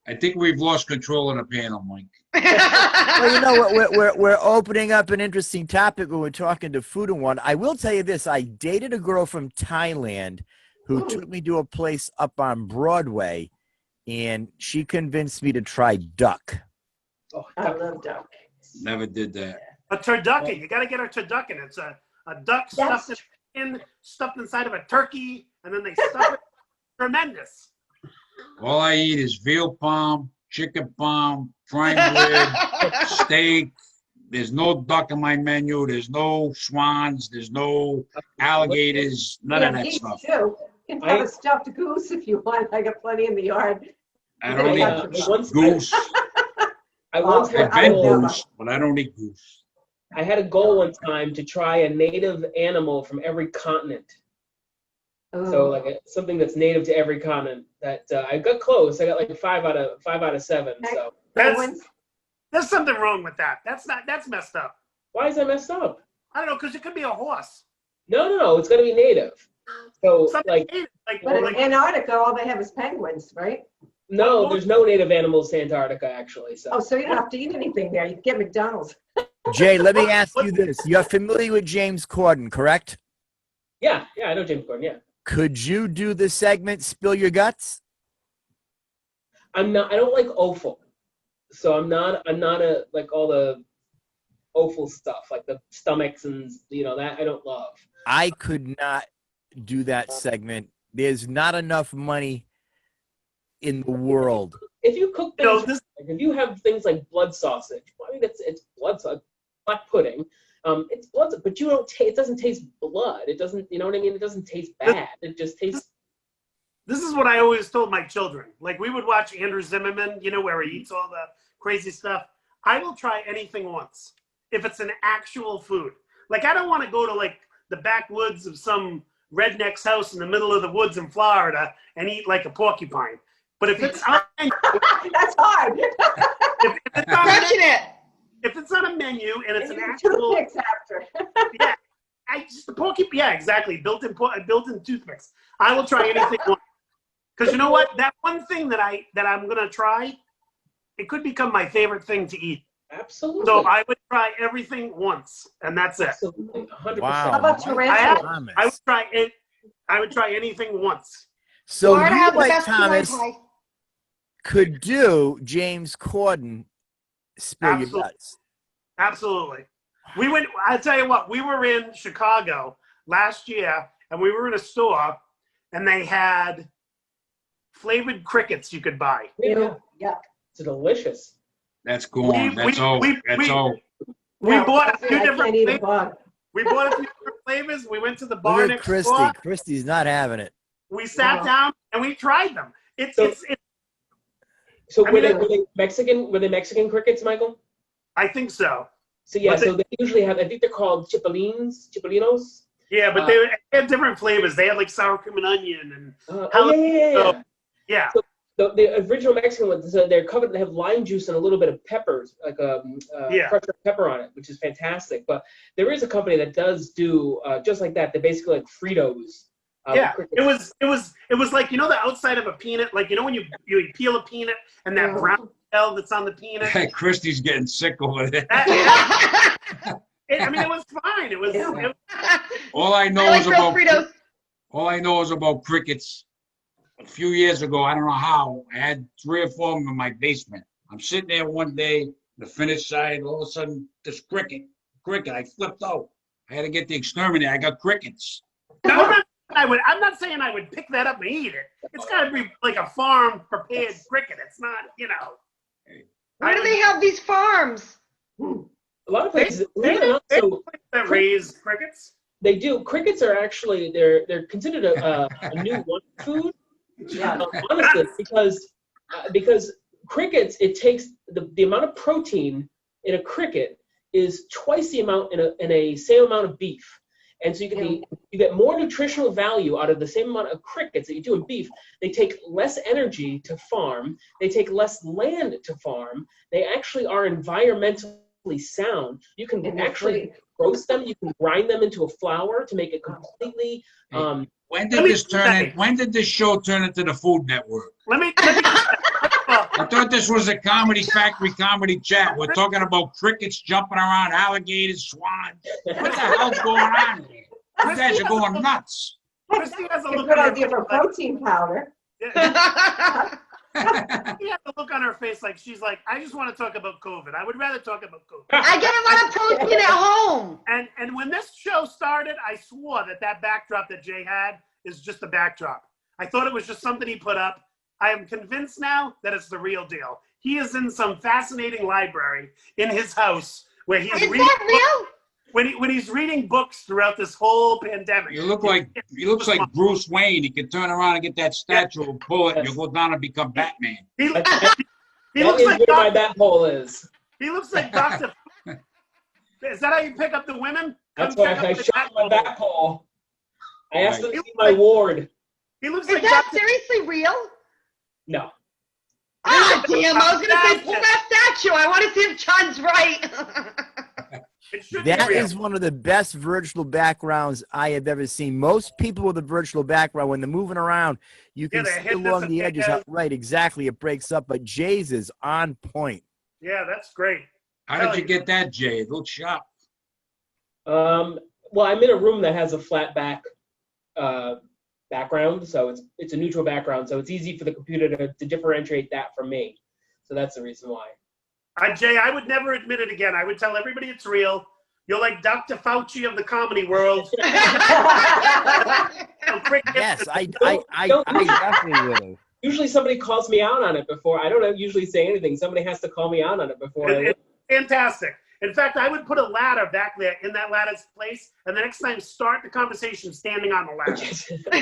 I think we've lost control of the panel, Mike. Well, you know what? We're opening up an interesting topic when we're talking to Food and One. I will tell you this: I dated a girl from Thailand who took me to a place up on Broadway, and she convinced me to try duck. Oh, I love duck. Never did that. a turducken. You got to get a turducken. It's a duck stuffed inside of a turkey, and then they stuff it. Tremendous. All I eat is veal palm, chicken palm, prime rib, steak. There's no duck on my menu. There's no swans. There's no alligators. None of that Geese, stuff. too. You can have a stuffed goose if you want. I got plenty in the yard. I don't eat goose. I once had I've a been goal. goose, but I don't eat goose. I had a goal one time to try a native animal from every continent. So like something that's native to every continent. That I got close. I got like 5 out of 7. So There's something wrong with that. That's messed up. why is that messed up? I don't know, because it could be a horse. No, it's gonna be native. So Something like native, But like in Antarctica, all they have is penguins, right? no, there's no native animals to Antarctica actually. So Oh, so you don't have to eat anything there. You can get McDonald's. Jay, let me ask you this: you're familiar with James Corden, correct? yeah, I know James Corden. Yeah, Could you do the segment "Spill Your Guts"? I'm not. I don't like offal. So I'm not a like all the offal stuff like the stomachs and that I don't love. I could not do that segment. There's not enough money in the world. If you cook No, things, if you have things like blood sausage, I mean it's blood sausage, black pudding. It's blood, but you don't. It doesn't taste blood. It doesn't. You know what I mean? It doesn't taste bad. It just tastes This is what I always told my children. Like, we would watch Andrew Zimmerman, you know, where he eats all the crazy stuff. I will try anything once if it's an actual food. Like, I don't want to go to, like, the backwoods of some redneck's house in the middle of the woods in Florida and eat like a porcupine. But if it's on a menu, That's hard. if it's on a menu and it's And an you actual, toothpicks after. yeah, the porcupine, yeah, exactly, built-in toothpicks. I will try anything once. Because you know what? That one thing that I'm gonna try, it could become my favorite thing to eat. Absolutely. So I would try everything once, and that's it. Absolutely. 100%. Wow. How about tarantula? Thomas. I would try it. I would try anything once. So Florida you, have the like best key lime Thomas, pie. could do James Corden spill your Absolutely. guts. Absolutely. We went. I'll tell you what. We were in Chicago last year, and we were in a store, and they had flavored crickets you could buy. Yeah. Yuck. It's delicious. That's gone. That's all. That's all. We No, bought a few I different can't eat a flavors. bug. We bought a few different flavors. We went to the bar Look at next Kristy. door. Kristy's not having it. We sat Wow. down and we tried them. It's So I were mean, they Mexican? Were they Mexican crickets, Michael? I think so. So yeah, But so they usually have. I think they're called chipilinos. Yeah, but they had different flavors. They had like sour cream and onion and Oh yeah. yeah. So the original Mexican ones, so they're covered. They have lime juice and a little bit of peppers, like Yeah. crushed pepper on it, which is fantastic. But there is a company that does do just like that. They're basically like Fritos. Yeah, with it crickets. was like, you know, the outside of a peanut, like, you know, when you peel a peanut and that brown shell that's on the peanut. Hey, Christy's getting sick over there. I mean, it was fine. It was. All I know I like is real about Fritos. all I know is about crickets. A few years ago, I don't know how, I had 3 or 4 of them in my basement. I'm sitting there one day, the finished side, all of a sudden, this cricket, I flipped out. I had to get the exterminator. I got crickets. No, I'm not saying I would pick that up and eat it. It's got to be like a farm prepared cricket. It's not, you know. Where do they have these farms? A lot of places. That raise crickets? They do. Crickets are actually they're considered a new wonder food. Yeah. Honestly, because crickets, it takes the amount of protein in a cricket is twice the amount in a same amount of beef, and so you get more nutritional value out of the same amount of crickets that you do in beef. They take less energy to farm. They take less land to farm. They actually are environmentally sound. You can actually roast them. You can grind them into a flour to make it completely. When did this show turn into the Food Network? Let me I thought this was a comedy factory comedy chat. We're talking about crickets jumping around, alligators, swans. What the hell's going on here? You guys are going nuts. Christy has a It's a look good on her idea for face. protein powder. She has a look on her face like she's like, I just want to talk about COVID. I would rather talk about COVID. I get a lot of protein at home. And when this show started, I swore that backdrop that Jay had is just a backdrop. I thought it was just something he put up. I am convinced now that it's the real deal. He is in some fascinating library in his house where he's Is reading that real? when he's reading books throughout this whole pandemic. He looks like Bruce Wayne. He can turn around and get that statue and pull it, and you'll go down and become Batman. He looks That is like where my Dr. bat hole is. He looks like Dr. Is that how you pick up the women? That's Come why check I out the shot my hole. bat hole. I asked them to Right. see my ward. He looks Is like that Dr. seriously real? No. Ah, damn, I was going to say, pull that statue. I want to see if John's right. It should be That real. is one of the best virtual backgrounds I have ever seen. Most people with a virtual background, when they're moving around, you can their see head along the edges. disappears. Right, exactly. It breaks up, but Jay's is on point. Yeah, that's great. How did you get that, Jay? It looks sharp. Well, I'm in a room that has a flat background, so it's a neutral background, so it's easy for the computer to differentiate that from me. So that's the reason why. Jay, I would never admit it again. I would tell everybody it's real. You're like Dr. Fauci of the comedy world. Yes, I definitely would have. Usually somebody calls me out on it before. I don't usually say anything. Somebody has to call me out on it before. It's fantastic. In fact, I would put a ladder back there in that ladder's place, and the next time start the conversation standing on the ladder.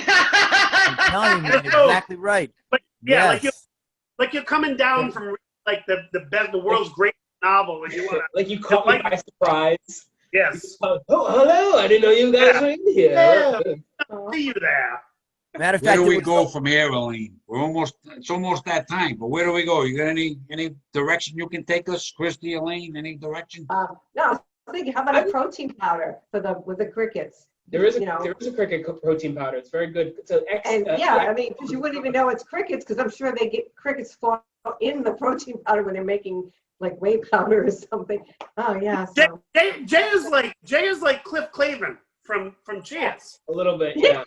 I'm telling you, man, exactly right. But yeah, Yes. like you're coming down from like the world's greatest novel, and you want to. Like you caught me by surprise. Yes. Oh, hello! I didn't know you guys were in here. Yeah. See you there. Matter of Where fact, do it we was go from here, Elaine? It's almost that time, but where do we go? You got any direction you can take us, Kristy, Elaine? Any direction? No, I was thinking, how about a protein powder with the crickets? There is a You know. there is a cricket protein powder. It's very good. It's an And I mean, because you wouldn't even know it's crickets, because I'm sure they get crickets fall in the protein powder when they're making like whey powder or something. Oh yeah. So. Jay is like Cliff Clavin from Chance. a little bit, yeah.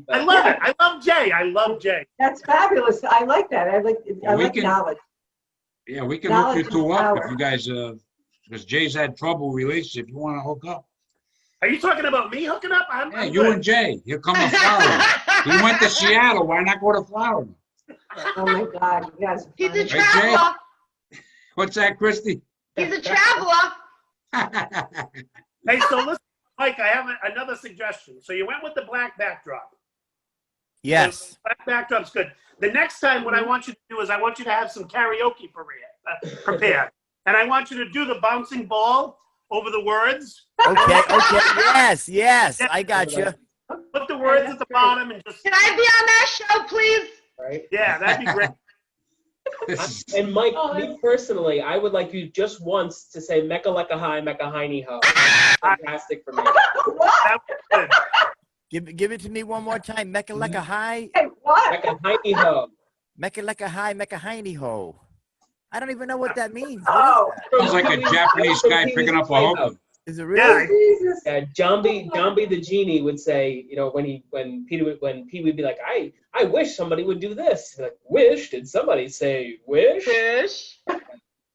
I love it. I love Jay. I love Jay. That's fabulous. I like that. I Well, like knowledge. Yeah, we can hook you Knowledge two is up power. if you guys, because Jay's had trouble with relationship. You want to hook up? Are you talking about me hooking up? I'm Yeah, you good. and Jay. He'll come to Florida. He went to Seattle. Why not go to Florida? Oh my God, you guys. are He's a funny. traveler. What's that, Kristy? He's a traveler. Hey, so listen, Mike, I have another suggestion. So you went with the black backdrop. yes. Black backdrop's good. The next time, what I want you to do is I want you to have some karaoke prepared. And I want you to do the bouncing ball over the words. Okay. Yes. I got you. Put the words at the bottom and just, Can I be on that show, please? Right. yeah, that'd be great. And Mike, Oh, me personally, I would like you just once to say "Mecca Lecca Hi, Mecca Heiny Ho." Fantastic for me. What? That was good. Give it to me one more time. Mecca lecca high. Hey, what? Mecca Heiny Ho. Mecca lecca high. Mecca hiney ho. I don't even know what that means. Oh. What is that? Sounds like a Japanese guy picking up a hooker. Is it Yeah. really? Jesus. Jambi the genie would say, you know, when Pete would be like, I wish somebody would do this. He'd be like, wish? Did somebody say wish? Fish.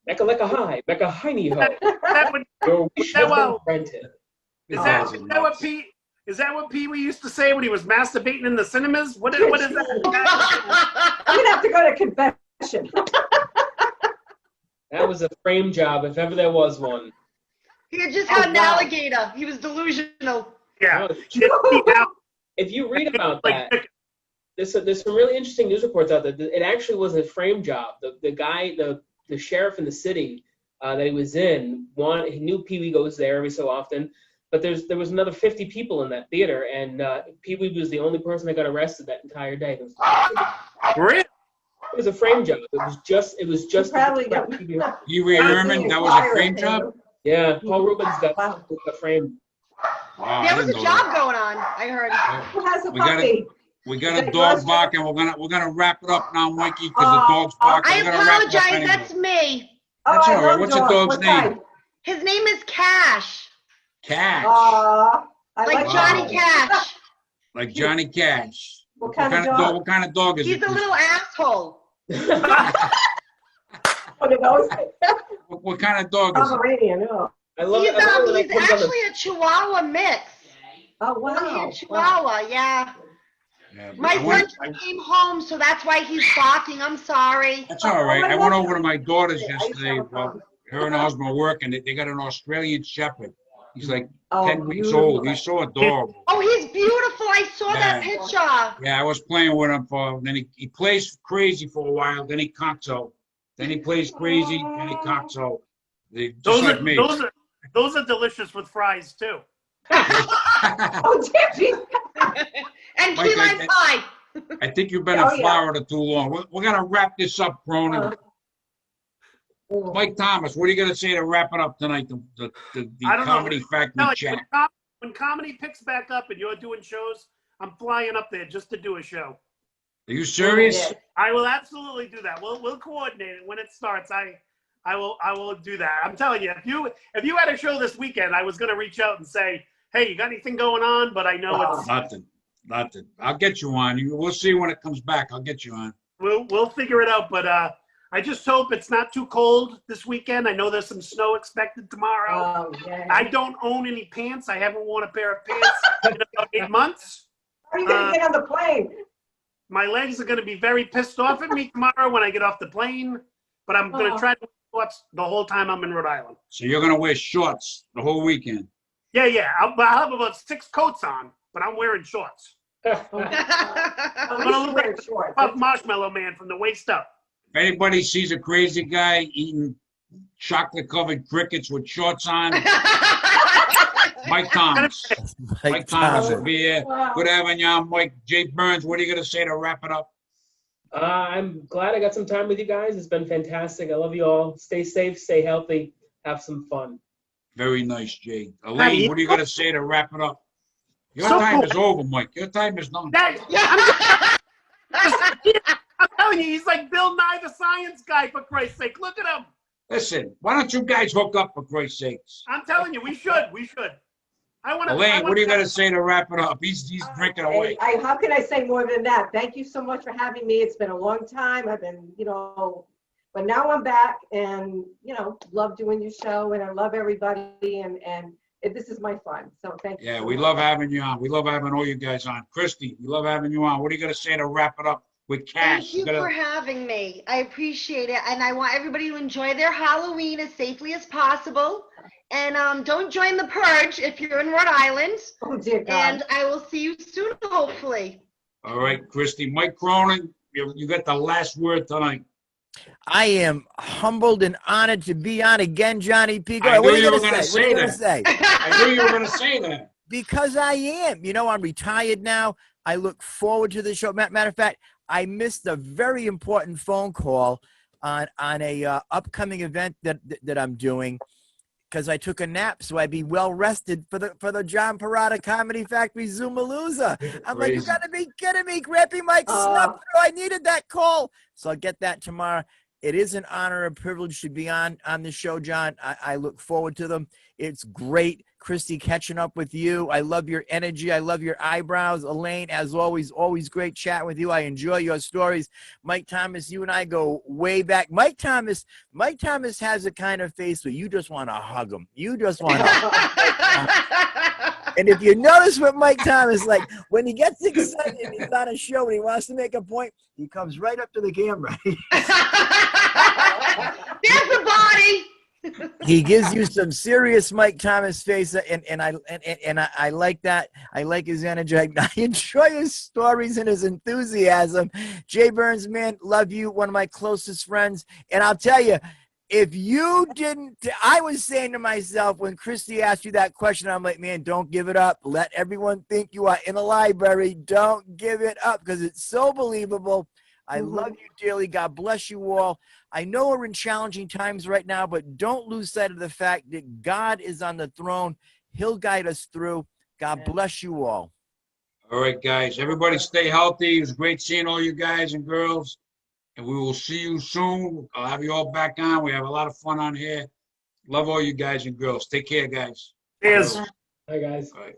Mecca Lecca Hi, Mecca Heiny Ho. That would, Your wish has been granted. is that what Pee Wee used to say when he was masturbating in the cinemas? What is that? I'm gonna have to go to confession. That was a frame job, if ever there was one. He had just had Oh, an wow. alligator. He was delusional. Yeah. If you read about that, there's some really interesting news reports out there. It actually was a frame job. The guy, the sheriff in the city that he was in, he knew Pee Wee goes there every so often, but there was another 50 people in that theater, and Pee Wee was the only person that got arrested that entire day. Really? It was a frame job. It was just Probably to got- protect Pee Wee. Pee Wee Herman, that was a frame job? Yeah, Paul Rubens got Wow. a frame. Wow, There I was a didn't know job going on, I heard. Who has a We got puppy? We got a dog barking. We're gonna wrap it up now, Mikey, because the dog's barking. I We're gonna wrap it up apologize, anyway. that's me. That's I all right. love What's the dogs. dog's What name? kind? His name is Cash. Cash. I Like Wow. Johnny Cash. Like Johnny Cash. What kind of dog? What kind of dog is He's it? a little asshole. One of those. What kind of dog is it? Pomeranian. Oh. I love He's it. I love it when he's it comes on the- actually a Chihuahua mix. Oh wow. Long-haired Chihuahua, yeah. Yeah, My son came home, so that's why he's barking. I'm sorry. That's all right. I went over to my daughter's I yesterday. saw Well, her and her husband were working. They got an Australian Shepherd. He's like Oh, 10 weeks beautiful. old. He's so adorable. Oh, he's beautiful. I saw that Yeah. picture. Yeah, I was playing with him then he plays crazy for a while, then he cocks out. Then he plays crazy, then he cocks out. Just Those like are me. those are delicious with fries too. Oh, geez. And Mike, key lime pie. I think you've been Oh, in yeah. Florida too long. We're going to wrap this up, Cronin. Mike Thomas, what are you going to say to wrap it up tonight, the I don't know. Comedy Factory No, chat? when comedy picks back up and you're doing shows, I'm flying up there just to do a show. Are you serious? I will absolutely do that. We'll coordinate it when it starts. I will do that. I'm telling you, if you had a show this weekend, I was going to reach out and say, hey, you got anything going on? But I know it's Nothing. I'll get you on. We'll see when it comes back. I'll get you on. we'll figure it out. But I just hope it's not too cold this weekend. I know there's some snow expected tomorrow. Oh, yeah. I don't own any pants. I haven't worn a pair of pants in about 8 months. How are you gonna get on the plane? My legs are going to be very pissed off at me tomorrow when I get off the plane. But I'm going to try to wear shorts the whole time I'm in Rhode Island. So you're gonna wear shorts the whole weekend. Yeah. I'll have about 6 coats on, but I'm wearing shorts. At I'm least gonna you look wear like shorts. Puff Marshmallow Man from the waist up. If anybody sees a crazy guy eating chocolate-covered crickets with shorts on, Mike Thomas. Mike Thomas will be here. Wow. Good having you on, Mike. Jay Burns, what are you gonna say to wrap it up? I'm glad I got some time with you guys. It's been fantastic. I love you all. Stay safe, stay healthy, have some fun. Very nice, Jay. Elaine, what are you gonna say to wrap it up? Your So time cool. is over, Mike. Your time is done. I'm telling you, he's like Bill Nye the Science Guy, for Christ's sake. Look at him. Listen, why don't you guys hook up, for Christ's sakes? I'm telling you, we should. Elaine, what are you gonna say to wrap it up? He's drinking away. How can I say more than that? Thank you so much for having me. It's been a long time. I've been, but now I'm back and, love doing your show and I love everybody and this is my fun. So thank you. Yeah, so we much. love having you on. We love having all you guys on. Kristy, we love having you on. What are you gonna say to wrap it up with Cash? Thank you for having me. I appreciate it. And I want everybody to enjoy their Halloween as safely as possible. And don't join the purge if you're in Rhode Island. Oh, dear God. And I will see you soon, hopefully. All right, Kristy. Mike Cronin, you got the last word tonight. I am humbled and honored to be on again, Johnny P. I What knew are you were gonna gonna say? What are you gonna say say? I knew you were gonna say that. Because I am. I'm retired now. I look forward to the show. Matter of fact, I missed a very important phone call on a upcoming event that I'm doing because I took a nap, so I'd be well rested for the John Perrotta Comedy Factory Zoomalooza. I'm like, you gotta be kidding me, Grippy. Mike snubbed through. I needed that call, so I'll get that tomorrow. It is an honor and privilege to be on the show, John. I look forward to them. It's great, Kristy, catching up with you. I love your energy. I love your eyebrows. Elaine, as always great chatting with you. I enjoy your stories. Mike Thomas, you and I go way back. Mike Thomas has a kind of face where you just want to hug him. You just want to. And if you notice what Mike Thomas, like when he gets excited and he's on a show and he wants to make a point, he comes right up to the camera. There's the body. He gives you some serious Mike Thomas face, and I like that. I like his energy. I enjoy his stories and his enthusiasm. Jay Burns, man, love you. One of my closest friends. And I'll tell you, if you didn't, I was saying to myself when Kristy asked you that question, I'm like, man, don't give it up. Let everyone think you are in a library. Don't give it up because it's so believable. I love you dearly. God bless you all. I know we're in challenging times right now, but don't lose sight of the fact that God is on the throne. He'll guide us through. God bless you all. All right, guys. Everybody stay healthy. It was great seeing all you guys and girls. And we will see you soon. I'll have you all back on. We have a lot of fun on here. Love all you guys and girls. Take care, guys. Cheers. Hi, guys. All right.